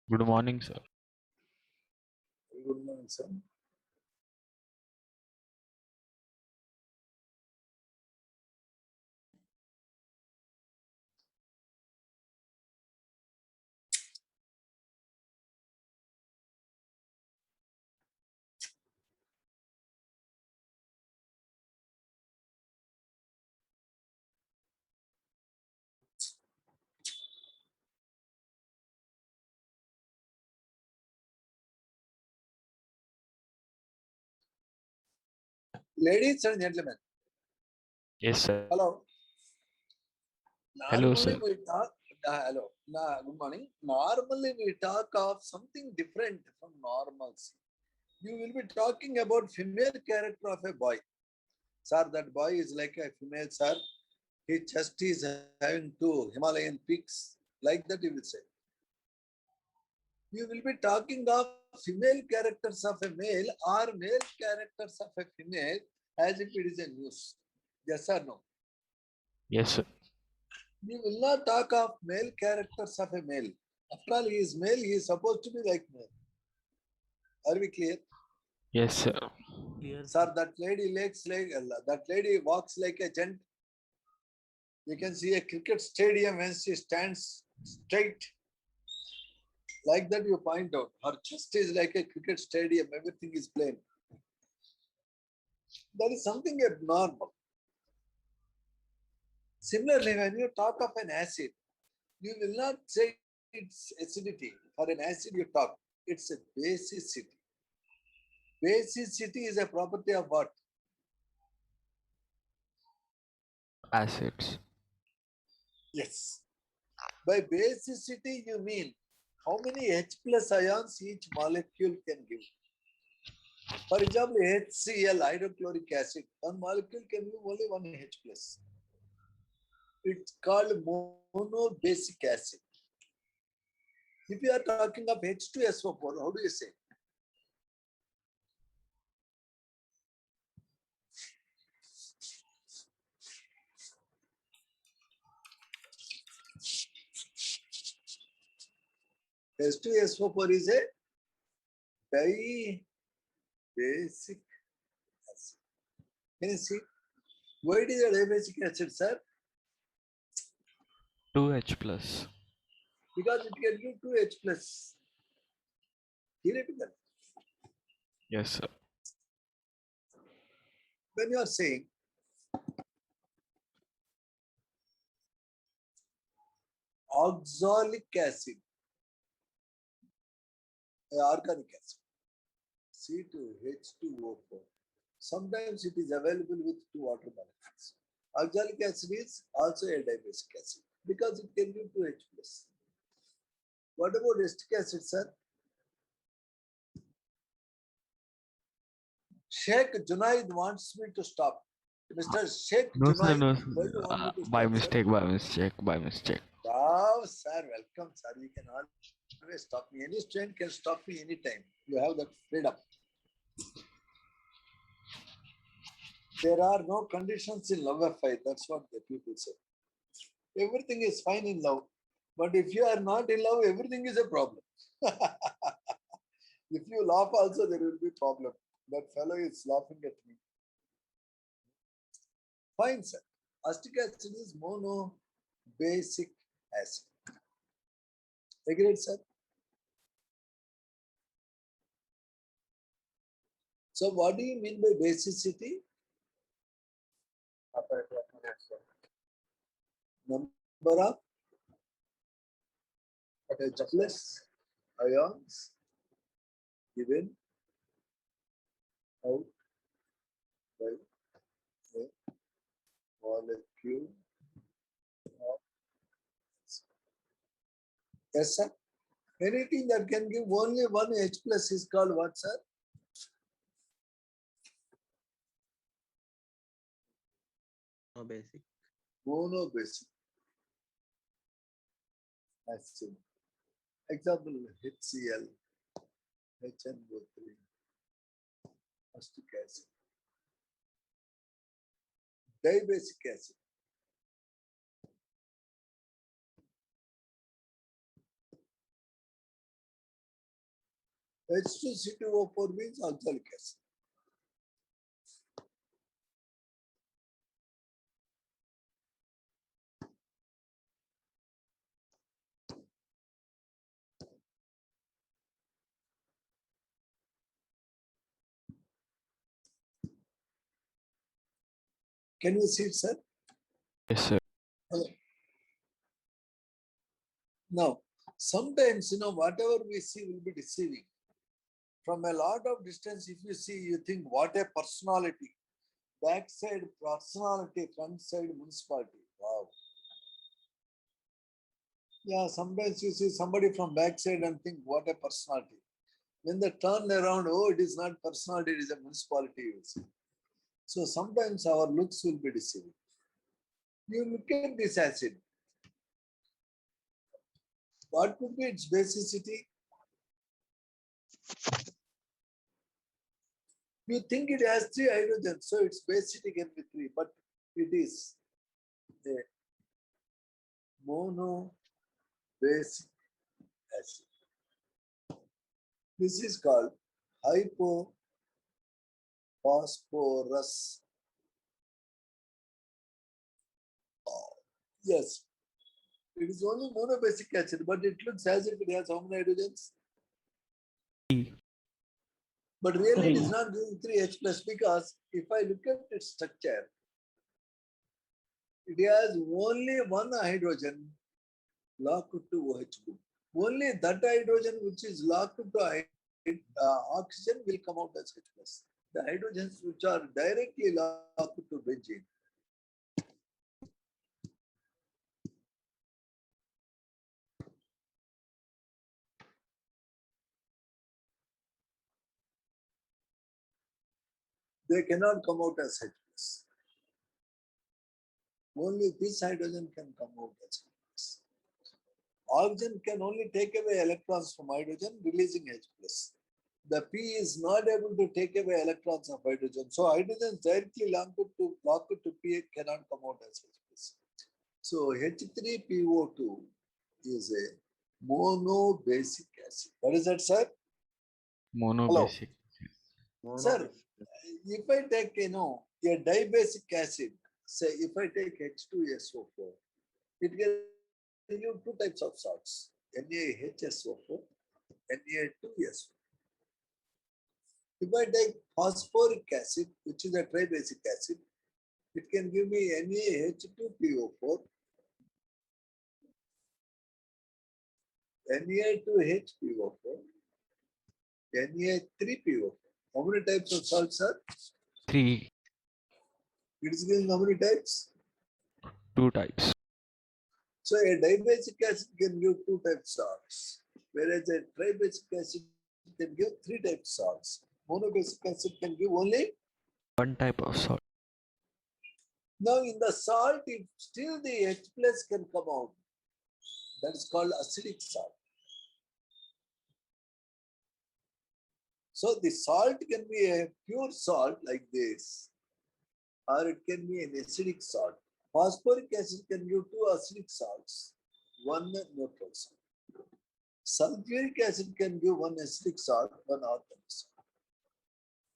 Good morning, sir. Good morning, sir. Ladies and gentlemen, Yes, sir. hello. Hello, Normally sir. we talk, hello, good morning. Normally we talk of something different from normalcy. You will be talking about female character of a boy. Sir, that boy is like a female, sir. His chest is having two Himalayan peaks. Like that you will say. You will be talking of female characters of a male or male characters of a female as if it is a news. Yes or no? Yes, sir. We will not talk of male characters of a male. After all, he is male, he is supposed to be like male. Are we clear? Yes, sir. Clear, Sir, that lady that lady walks like a gent. You can see a cricket stadium when she stands straight. Like that, you point out. Her chest is like a cricket stadium, everything is plain. That is something abnormal. Similarly, when you talk of an acid, you will not say it's acidity. For an acid, you talk, it's a basicity. Basicity is a property of what? Acids. Yes. By basicity, you mean how many H plus ions each molecule can give. For example, HCl, hydrochloric acid, one molecule can give only one H plus. It's called monobasic acid. If you are talking of H2SO4, how do you say? H2SO4 is a dibasic acid. Can you see? Why it is a dibasic acid, sir? 2H plus. Because it can give 2H plus. Theoretical. Yes, sir. When you are saying oxalic acid, organic acid, C2H2O4. Sometimes it is available with two water molecules. Oxalic acid is also a dibasic acid because it can give 2H plus. What about acetic acid, sir? Sheikh Junaid wants me to stop. Mr. Sheikh No, sir. Junaid, No, why sir. do you want me to By stop, sir? mistake. By mistake. By mistake. Wow, sir, welcome, sir. You can always stop me. Any student can stop me anytime. You have that freedom. There are no conditions in love affair. That's what the people say. Everything is fine in love. But if you are not in love, everything is a problem. If you laugh also, there will be problem. That fellow is laughing at me. Fine, sir. Acetic acid is monobasic acid. Agreed, sir? So what do you mean by basicity? Number of H plus ions given out by a molecule of. Yes, sir. Anything that can give only one H plus is called what, sir? no basic. Monobasic acid. Example, HCl, HNO3, acetic acid. Dibasic acid. H2C2O4 means oxalic acid. Can you see it, sir? Yes, sir. Okay. Now, sometimes, whatever we see will be deceiving. From a lot of distance, if you see, you think, what a personality. Backside personality, front side municipality. Wow. Yeah, sometimes you see somebody from backside and think, what a personality. When they turn around, oh, it is not personality, it is a municipality, you will see. So sometimes our looks will be deceiving. You look at this acid. What could be its basicity? You think it has 3 hydrogens, so its basicity can be 3, but it is a mono basic acid. This is called hypophosphorus. Yes, it is only monobasic acid, but it looks as if it has how many hydrogens? E. But really it is not giving 3H plus, because if I look at its structure, it has only one hydrogen locked to OH group. Only that hydrogen which is locked to oxygen will come out as H plus. The hydrogens which are directly locked to benzene, they cannot come out as H plus. Only this hydrogen can come out as H plus. Oxygen can only take away electrons from hydrogen, releasing H plus. The P is not able to take away electrons of hydrogen. So hydrogen directly locked to P cannot come out as H plus. So H3PO2 is a monobasic acid. What is that, sir? Monobasic. Sir, if I take, a dibasic acid, say if I take H2SO4, it can give 2 types of salts, NaHSO4, Na2SO4. If I take phosphoric acid, which is a tribasic acid, it can give me NaH2PO4, Na2HPO4, Na3PO4. How many types of salts, sir? 3. It is giving how many types? 2 types. So a dibasic acid can give 2 types of salts, whereas a tribasic acid can give 3 types of salts. Monobasic acid can give only. 1 type of salt. Now in the salt, if still the H plus can come out, that is called acidic salt. So the salt can be a pure salt like this, or it can be an acidic salt. Phosphoric acid can give 2 acidic salts, 1 neutral salt. Sulfuric acid can give 1 acidic salt, 1 organic salt.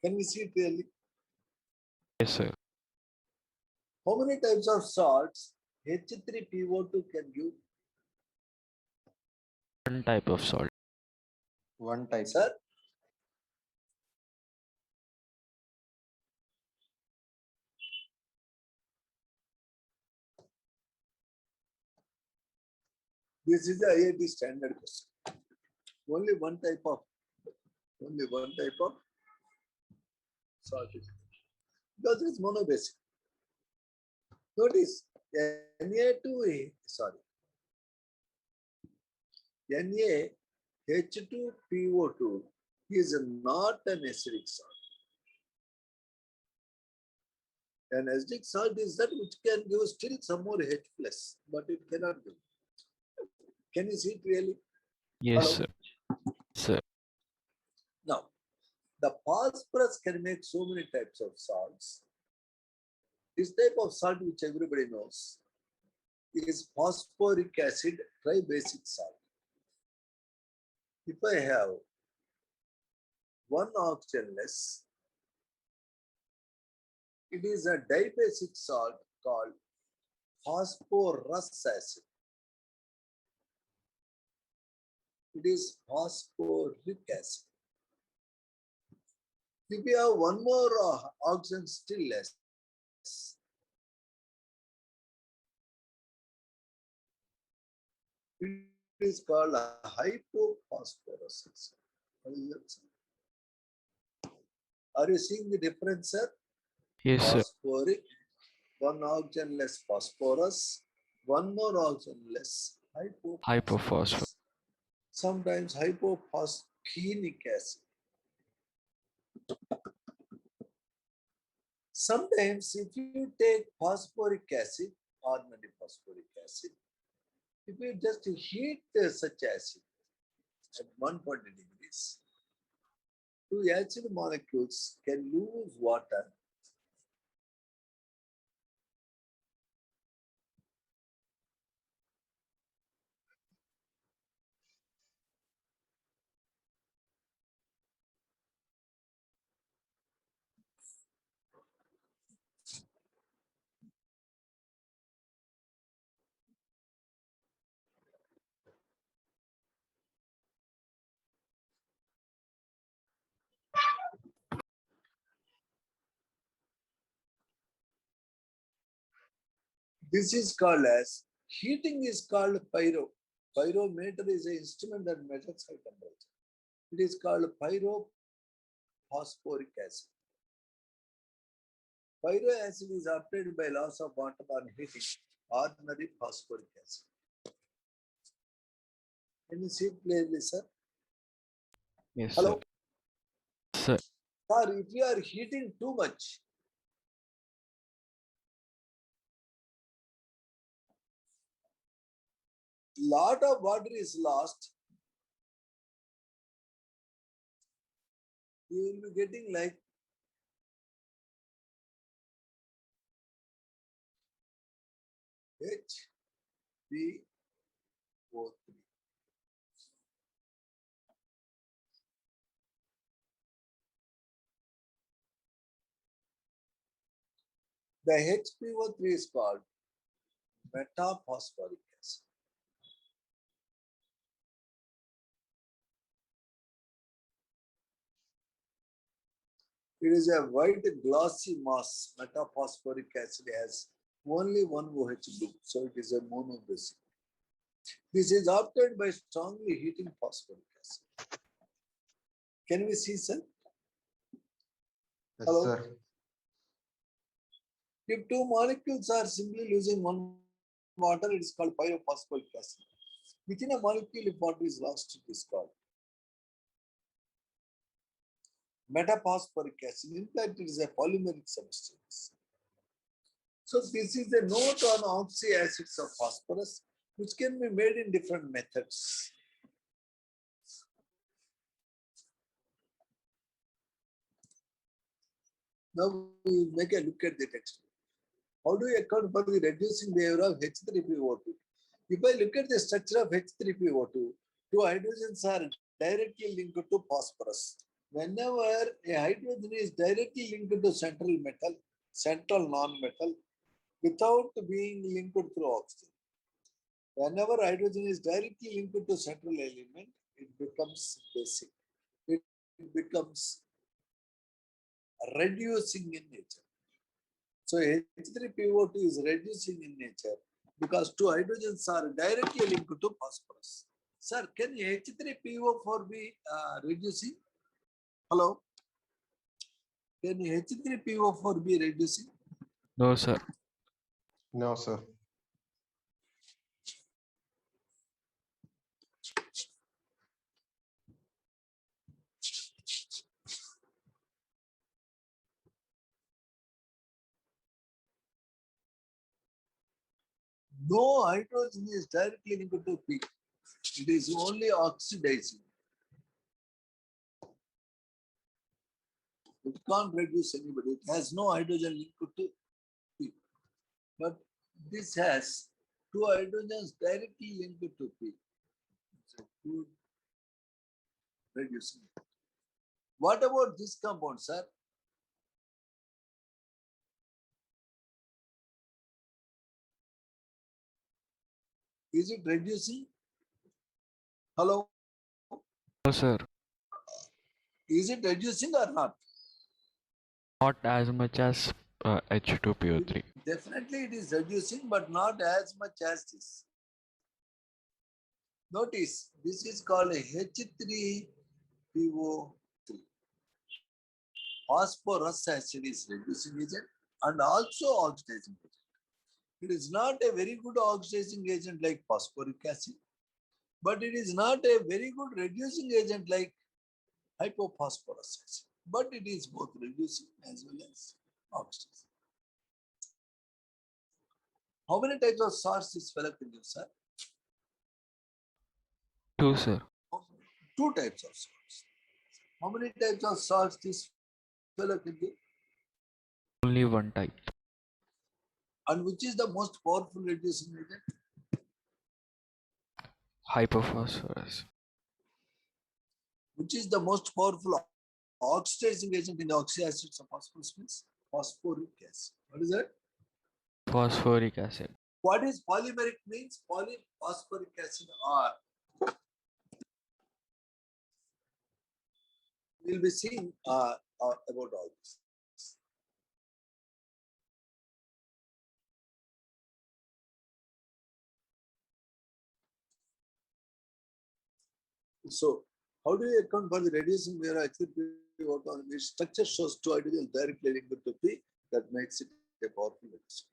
Can we see it clearly? Yes, sir. How many types of salts H3PO2 can give? 1 type of salt. One type. Sir, this is the IIT standard question. Only one type of salt is because it's monobasic. Notice Na2A, sorry, NaH2PO2 is not an acidic salt. An acidic salt is that which can give still some more H plus, but it cannot give. Can you see it really? Yes, Hello? sir. Sir. Now, the phosphorus can make so many types of salts. This type of salt, which everybody knows, is phosphoric acid tribasic salt. If I have one oxygen less. It is a dibasic salt called phosphorus acid. It is phosphoric acid. If we have one more oxygen still less, it is called a hypophosphorus acid. What is that, sir? Are you seeing the difference, sir? Yes, sir. Phosphoric, one oxygen less phosphorus, one more oxygen less Hypophosphorus. Sometimes hypophosphenic acid. Sometimes if you take phosphoric acid, ordinary phosphoric acid, if you just heat such acid at 120 degrees, two acid molecules can lose water. This is called as, heating is called pyro. Pyrometer is an instrument that measures high temperature. It is called pyrophosphoric acid. Pyro acid is obtained by loss of water on heating ordinary phosphoric acid. Can you see it clearly, sir? Yes, Hello? sir. Sir. Sir, if you are heating too much, lot of water is lost. You will be getting like HbO3. The HbO3 is called metaphosphoric acid. It is a white glossy mass. Metaphosphoric acid has only one OH group, so it is a monobasic. This is obtained by strongly heating phosphoric acid. Can we see, sir? Yes, Hello? sir. If two molecules are simply losing one water, it is called pyrophosphoric acid. Within a molecule, if water is lost, it is called metaphosphoric acid. In fact, it is a polymeric substance. So this is a note on oxyacids of phosphorus, which can be made in different methods. Now we make a look at the text. How do you account for the reducing behavior of H3PO2? If I look at the structure of H3PO2, two hydrogens are directly linked to phosphorus. Whenever a hydrogen is directly linked to central metal, central non-metal, without being linked through oxygen. Whenever hydrogen is directly linked to central element, it becomes basic. It becomes reducing in nature. So H3PO2 is reducing in nature because two hydrogens are directly linked to phosphorus. Sir, can H3PO4 be reducing? Hello? Can H3PO4 be reducing? No, sir. No, sir. No hydrogen is directly linked to P. It is only oxidizing. It can't reduce anybody. It has no hydrogen linked to P. But this has two hydrogens directly linked to P. It's a good reducing. What about this compound, sir? Is it reducing? Hello? No, sir. Is it reducing or not? Not as much as H2PO3. Definitely it is reducing, but not as much as this. Notice, this is called a H3PO3. Phosphorus acid is reducing agent and also oxidizing agent. It is not a very good oxidizing agent like phosphoric acid, but it is not a very good reducing agent like hypophosphorus acid. But it is both reducing as well as oxidizing. How many types of salts this fellow can give, sir? 2, sir. Two types of salts. How many types of salts this fellow can give? Only one type. And which is the most powerful reducing agent? Hypophosphorus. Which is the most powerful oxidizing agent in the oxyacid acids of phosphorus means? Phosphoric acid. What is that? Phosphoric acid. What is polymeric means? Polyphosphoric acid or we'll be seeing about all this. So, how do you account for the reducing where HCl the structure shows two hydrogens directly linked to P that makes it a powerful reducer.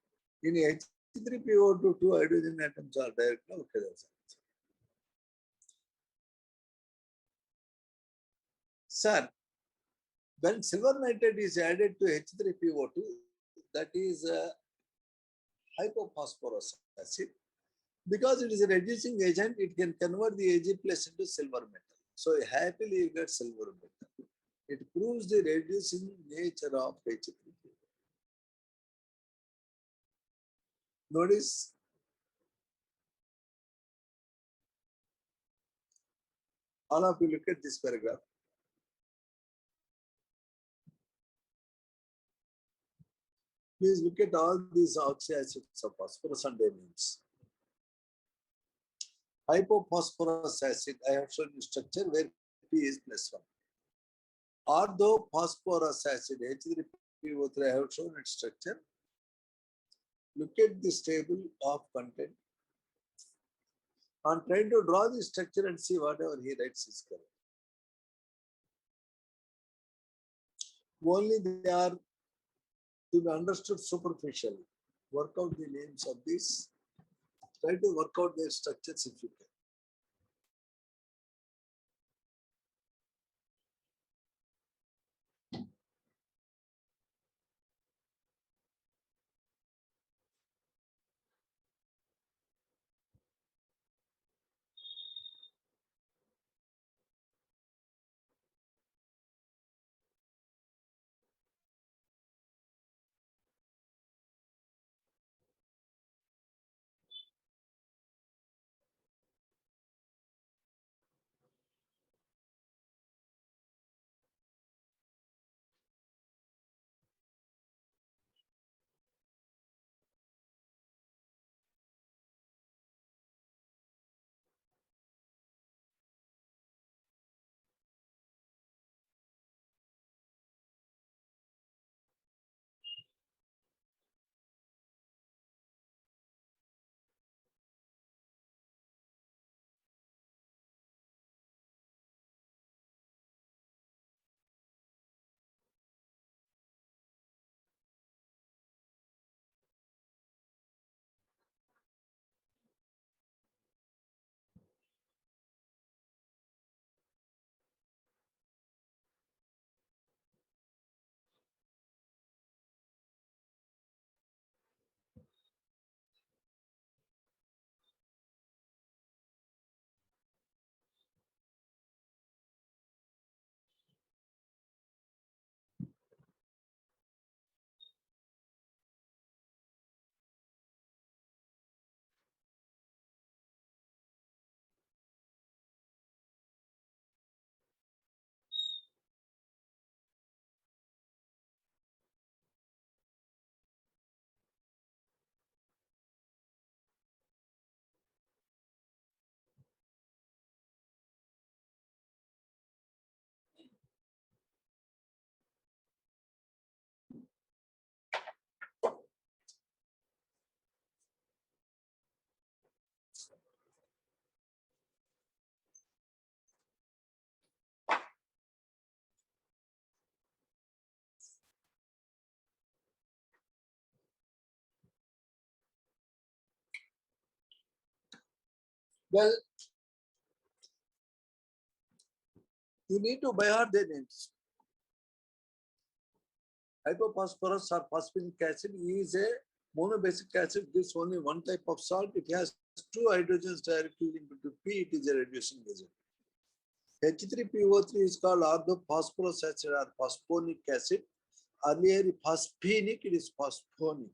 In H3PO2, two hydrogen atoms are directly okay. That's it. Sir, when silver nitrate is added to H3PO2, that is hypophosphorus acid. Because it is a reducing agent, it can convert the Ag plus into silver metal. So happily you get silver metal. It proves the reducing nature of H3PO. Notice all of you look at this paragraph. Please look at all these oxyacids of phosphorus and amines. Hypophosphorus acid, I have shown you structure where P is +1. Although phosphorus acid, H3PO3, I have shown its structure. Look at this table of content. I'm trying to draw the structure and see whatever he writes is correct. Only they are to be understood superficially. Work out the names of these. Try to work out their structures if you can. Well, you need to by heart their names. Hypophosphorus or phosphoric acid is a monobasic acid. Gives only one type of salt. It has two hydrogens directly linked to P. It is a reducing agent. H3PO3 is called orthophosphorus acid or phosphonic acid. Earlier phosphenic, it is phosphonic.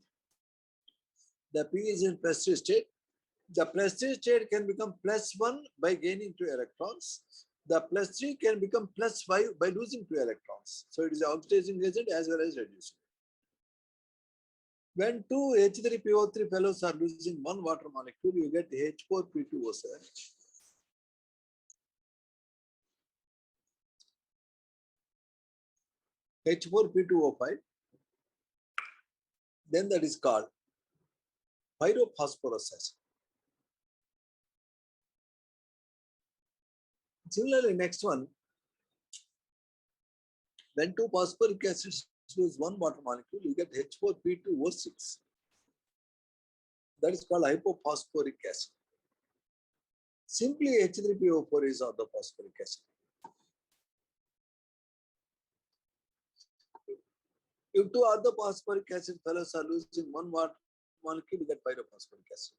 The P is in plus state. The plus 3 state can become plus 1 by gaining 2 electrons. The plus 3 can become plus 5 by losing 2 electrons. So it is an oxidizing agent as well as reducing. When two H3PO3 fellows are losing one water molecule, you get H4P2O7. H4P2O5. Then that is called pyrophosphorus acid. Similarly, next one, when two phosphoric acids lose one water molecule, you get H4P2O6. That is called hypophosphoric acid. Simply H3PO4 is orthophosphoric acid. If two orthophosphoric acid fellows are losing one water molecule, you get pyrophosphoric acid.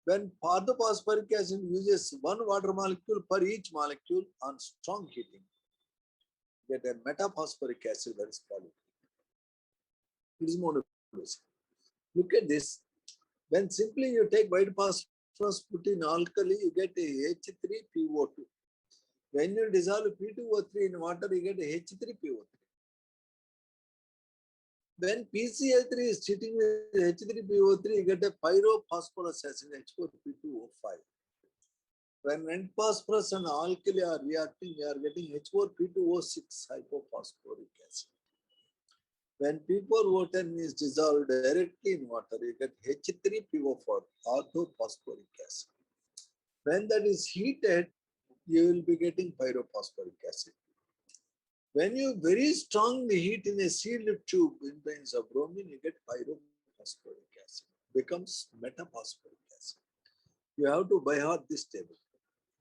When orthophosphoric acid uses one water molecule per each molecule on strong heating, you get a metaphosphoric acid that is called. It is monobasic. Look at this. When simply you take white phosphorus, put in alkali, you get a H3PO2. When you dissolve P2O3 in water, you get a H3PO3. When PCl3 is sitting with H3PO3, you get a pyrophosphorus acid, H4P2O5. When N phosphorus and alkali are reacting, we are getting H4P2O6, hypophosphoric acid. When P4O10 is dissolved directly in water, you get H3PO4, orthophosphoric acid. When that is heated, you will be getting pyrophosphoric acid. When you very strongly heat in a sealed tube in presence of bromine, you get pyrophosphoric acid. Becomes metaphosphoric acid. You have to by heart this table.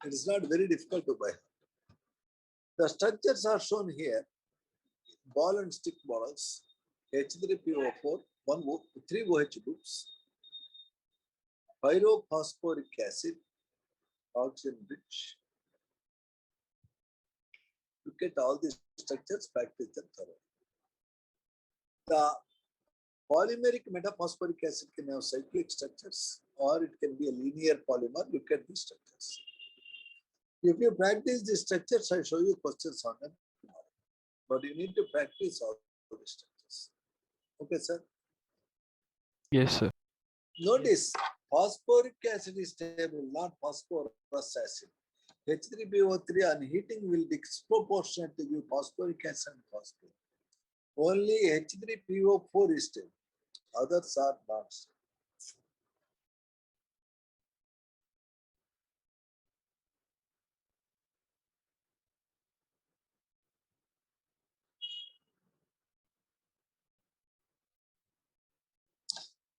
It is not very difficult to by heart. The structures are shown here. Ball and stick models. H3PO4, 3 OH groups. Pyrophosphoric acid, oxygen rich. Look at all these structures, practice them thoroughly. The polymeric metaphosphoric acid can have cyclic structures or it can be a linear polymer. Look at these structures. If you practice these structures, I show you questions on them tomorrow. But you need to practice all these structures. Okay, sir? Yes, sir. Notice, phosphoric acid is stable, not phosphorus acid. H3PO3 on heating will disproportionate to give phosphoric acid and phosphate. Only H3PO4 is stable. Others are not stable.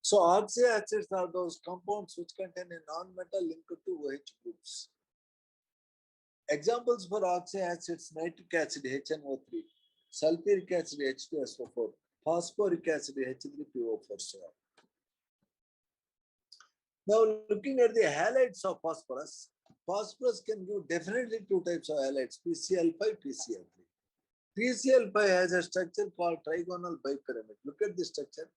So oxy acids are those compounds which contain a non-metal linked to OH groups. Examples for oxy acids: nitric acid HNO3, sulfuric acid H2SO4, phosphoric acid H3PO4. So on. Now looking at the halides of phosphorus, phosphorus can give definitely two types of halides: PCl5, PCl3. PCl5 has a structure called trigonal bipyramid. Look at the structure.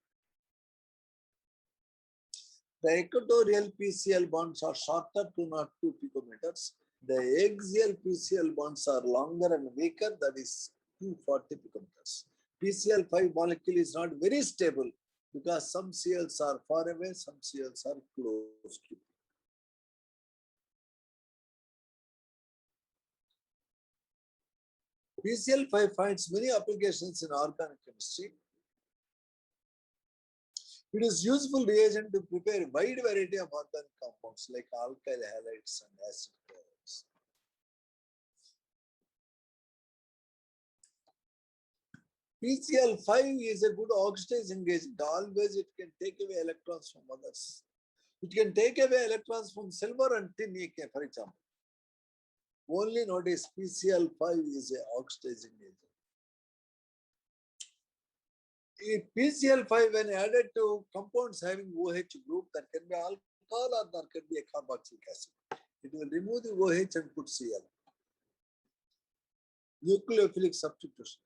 The equatorial PCl bonds are shorter, 202 picometers. The axial PCl bonds are longer and weaker, that is 240 picometers. PCl5 molecule is not very stable because some Cls are far away, some Cls are close to. PCl5 finds many applications in organic chemistry. It is useful reagent to prepare a wide variety of organic compounds like alkyl halides and acid halides. PCl5 is a good oxidizing agent. Always it can take away electrons from others. It can take away electrons from silver and tin, for example. Only notice PCl5 is a oxidizing agent. If PCl5 when added to compounds having OH group, that can be alcohol or there can be a carboxylic acid. It will remove the OH and put Cl. Nucleophilic substitution.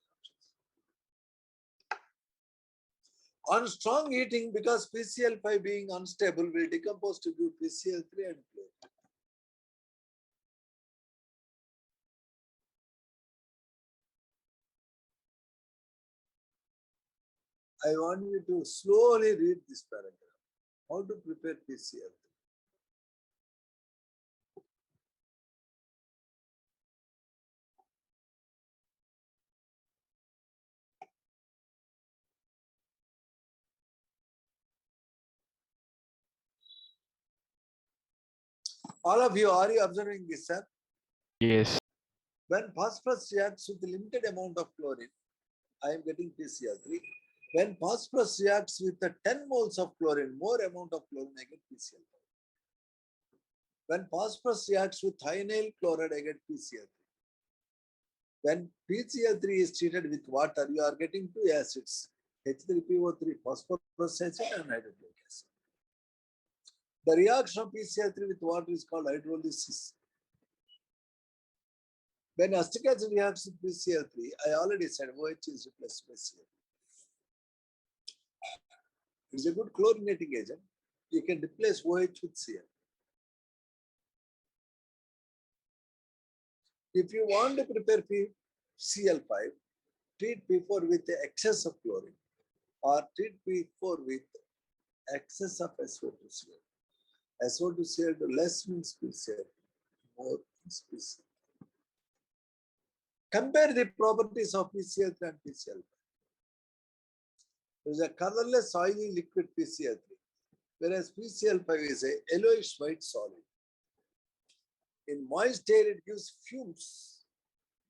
On strong heating, because PCl5 being unstable will decompose to give PCl3 and chlorine. I want you to slowly read this paragraph. How to prepare PCl3. All of you, are you observing this, sir? Yes. When phosphorus reacts with a limited amount of chlorine, I am getting PCl3. When phosphorus reacts with the 10 moles of chlorine, more amount of chlorine, I get PCl5. When phosphorus reacts with thionyl chloride, I get PCl3. When PCl3 is treated with water, you are getting two acids, H3PO3, phosphorus acid and hydrochloric acid. The reaction of PCl3 with water is called hydrolysis. When acetic acid reacts with PCl3, I already said OH is replaced by Cl. It's a good chlorinating agent. You can replace OH with Cl. If you want to prepare Cl5, treat P4 with the excess of chlorine or treat P4 with excess of SO2Cl. SO2Cl to less means PCl, more means PCl. Compare the properties of PCl3 and PCl5. There is a colorless oily liquid PCl3, whereas PCl5 is a yellowish white solid. In moist air, it gives fumes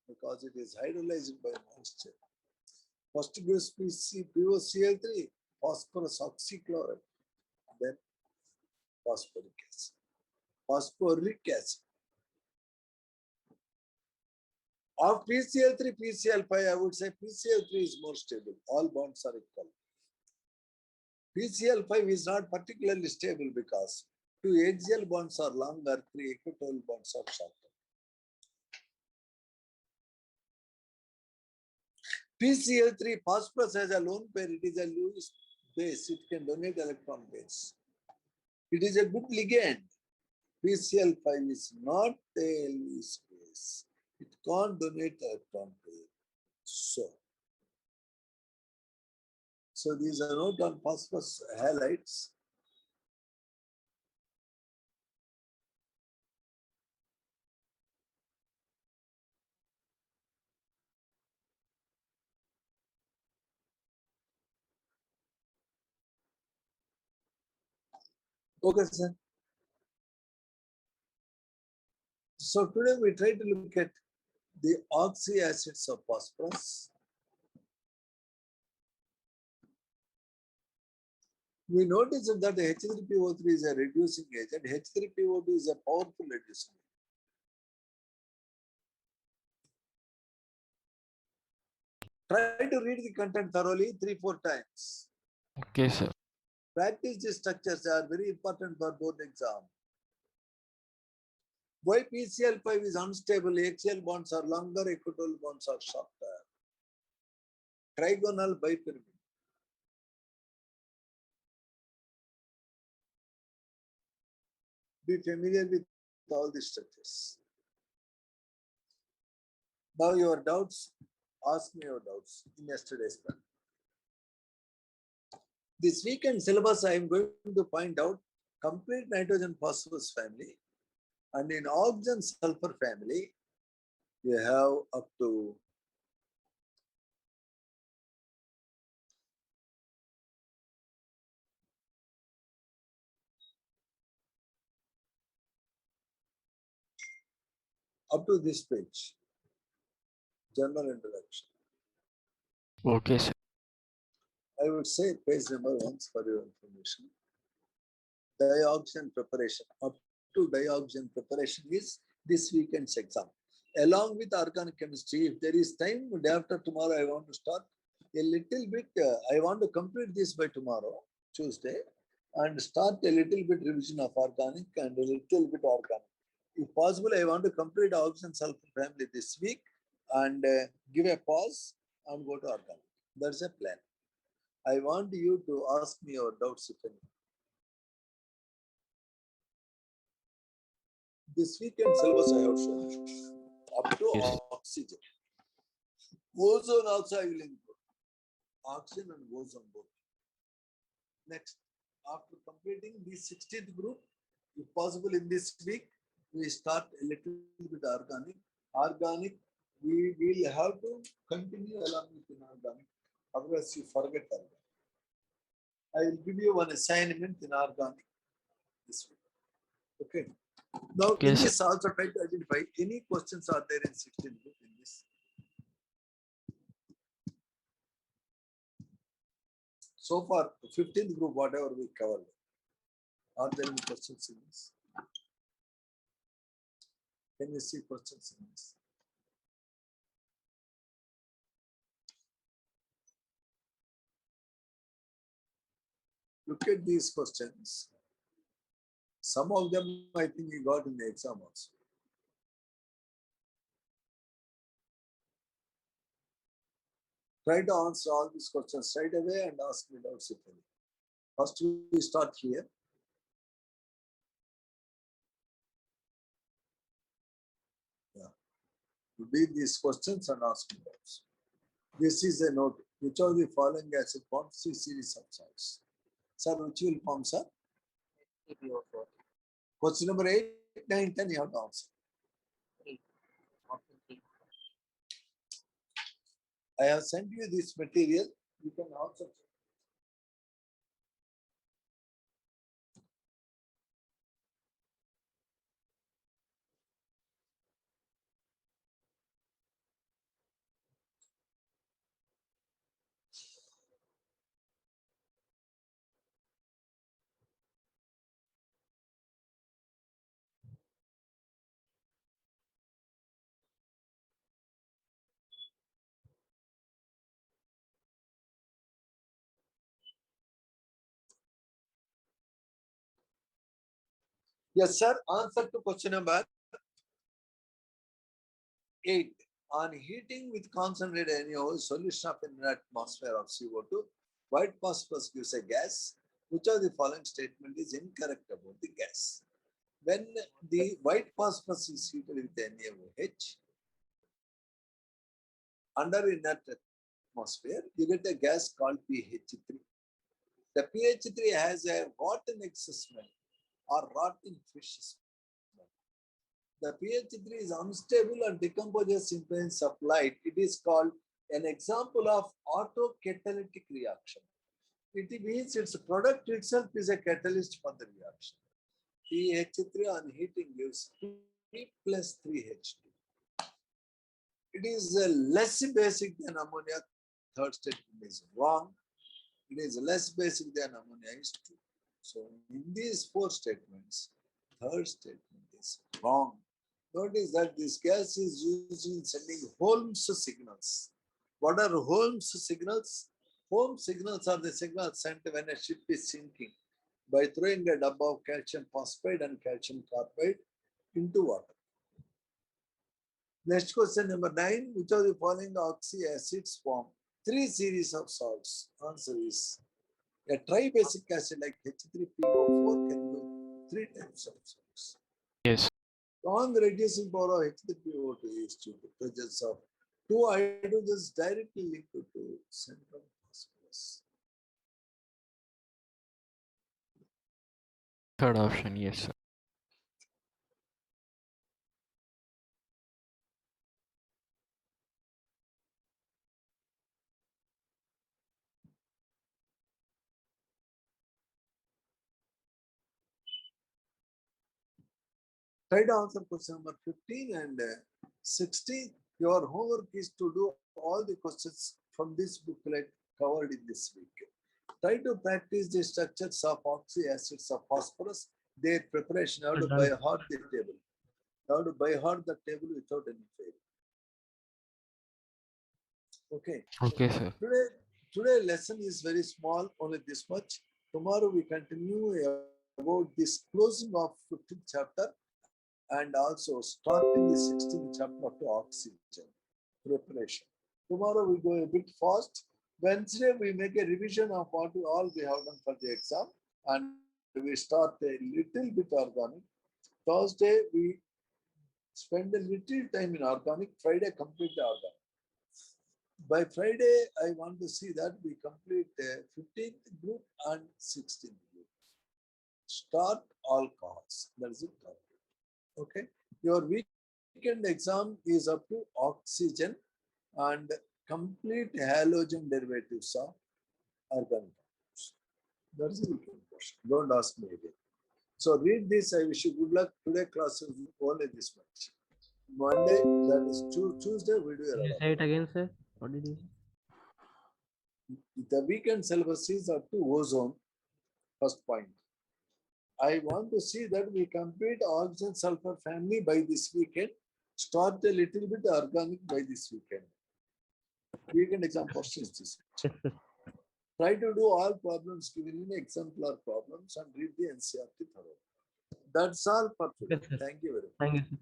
because it is hydrolyzed by moisture. First gives POCl3, phosphorus oxychloride, then phosphoric acid. Phosphoric acid. Of PCl3, PCl5, I would say PCl3 is more stable. All bonds are equal. PCl5 is not particularly stable because two axial bonds are longer, three equatorial bonds are shorter. PCl3 phosphorus has a lone pair. It is a Lewis base. It can donate electron base. It is a good ligand. PCl5 is not a Lewis base. It can't donate electron pair. So these are note on phosphorus halides. Okay, sir. So today we try to look at the oxy acids of phosphorus. We notice that H3PO3 is a reducing agent. H3PO2 is a powerful reducing agent. Try to read the content thoroughly 3-4 times. Okay, sir. Practice these structures. They are very important for board exam. Why PCl5 is unstable? Axial bonds are longer, equatorial bonds are shorter. Trigonal bipyramid. Be familiar with all these structures. Now your doubts, ask me your doubts in yesterday's plan. This weekend syllabus, I am going to find out complete nitrogen phosphorus family, and in oxygen sulfur family, you have up to this page, general introduction. Okay, sir. I would say page number 1 for your information. dioxin preparation. Up to dioxin preparation is this weekend's exam. Along with organic chemistry, if there is time, day after tomorrow, I want to start a little bit. I want to complete this by tomorrow, Tuesday, and start a little bit revision of organic and a little bit organic. If possible, I want to complete oxygen sulfur family this week and give a pause and go to organic. That's a plan. I want you to ask me your doubts if any. This weekend syllabus I have shown up to Yes. oxygen. Ozone also I will include. Oxygen and ozone both. Next, after completing the 16th group, if possible in this week, we start a little bit organic. Organic, we will have to continue along with inorganic. Otherwise, you forget organic. I will give you one assignment in organic this week. Okay. Now, Okay, in sir. this also try to identify any questions are there in 16th group in this. So far, 15th group, whatever we covered. Are there any questions in this? Can you see questions in this? Look at these questions. Some of them I think you got in the exam also. Try to answer all these questions right away and ask me doubts if any. First, we start here. Yeah. You read these questions and ask me doubts. This is a note. Which of the following acid forms C series of salts? Sir, which will form, sir? Question number 8, 9, 10, you have to answer. I have sent you this material. You can also check. Yes, sir. Answer to question number 8. On heating with concentrated NaO, solution of an atmosphere of CO2, white phosphorus gives a gas. Which of the following statement is incorrect about the gas? When the white phosphorus is heated with NaOH under inert atmosphere, you get a gas called pH3. The pH3 has a rotten excess smell or rotten fish smell. The pH3 is unstable and decomposes in presence of light. It is called an example of autocatalytic reaction. It means its product itself is a catalyst for the reaction. pH3 on heating gives P plus 3H2. It is less basic than ammonia. Third statement is wrong. It is less basic than ammonia is 2. So in these 4 statements, third statement is wrong. Notice that this gas is used in sending Holmes signals. What are Holmes signals? Holmes signals are the signals sent when a ship is sinking by throwing a dab of calcium phosphide and calcium carbide into water. Next question number 9. Which of the following oxy acids form 3 series of salts? Answer is a tribasic acid like H3PO4 can do 3 types of salts. Yes. Strong reducing power of H3PO2 is due to presence of 2 hydrogens directly linked to central phosphorus. Third option. Yes, sir. Try to answer question number 15 and 16. Your homework is to do all the questions from this booklet covered in this week. Try to practice the structures of oxy acids of phosphorus, their preparation. You have to Done. by heart the table. You have to by heart the table without any fail. Okay. Okay, sir. Today lesson is very small, only this much. Tomorrow we continue about this closing of 15th chapter and also starting the 16th chapter of the oxygen preparation. Tomorrow we go a bit fast. Wednesday we make a revision of what all we have done for the exam and we start a little bit organic. Thursday we spend a little time in organic. Friday complete the organic. By Friday, I want to see that we complete 15th group and 16th group. Start alcohols. That is it. Okay. Your weekend exam is up to oxygen and complete halogen derivatives of organic compounds. That is the weekend question. Don't ask me again. So read this. I wish you good luck. Today class is only this much. Monday, that is Tuesday, we do Can you a say it again, sir? What did you say? The weekend syllabus is up to ozone. First point. I want to see that we complete oxygen sulfur family by this weekend. Start a little bit organic by this weekend. Weekend exam questions this. Yes, sir. Try to do all problems given in exemplar problems and read the NCERT thorough. That's all for today. Yes, sir. Thank you very much. Thank you, sir.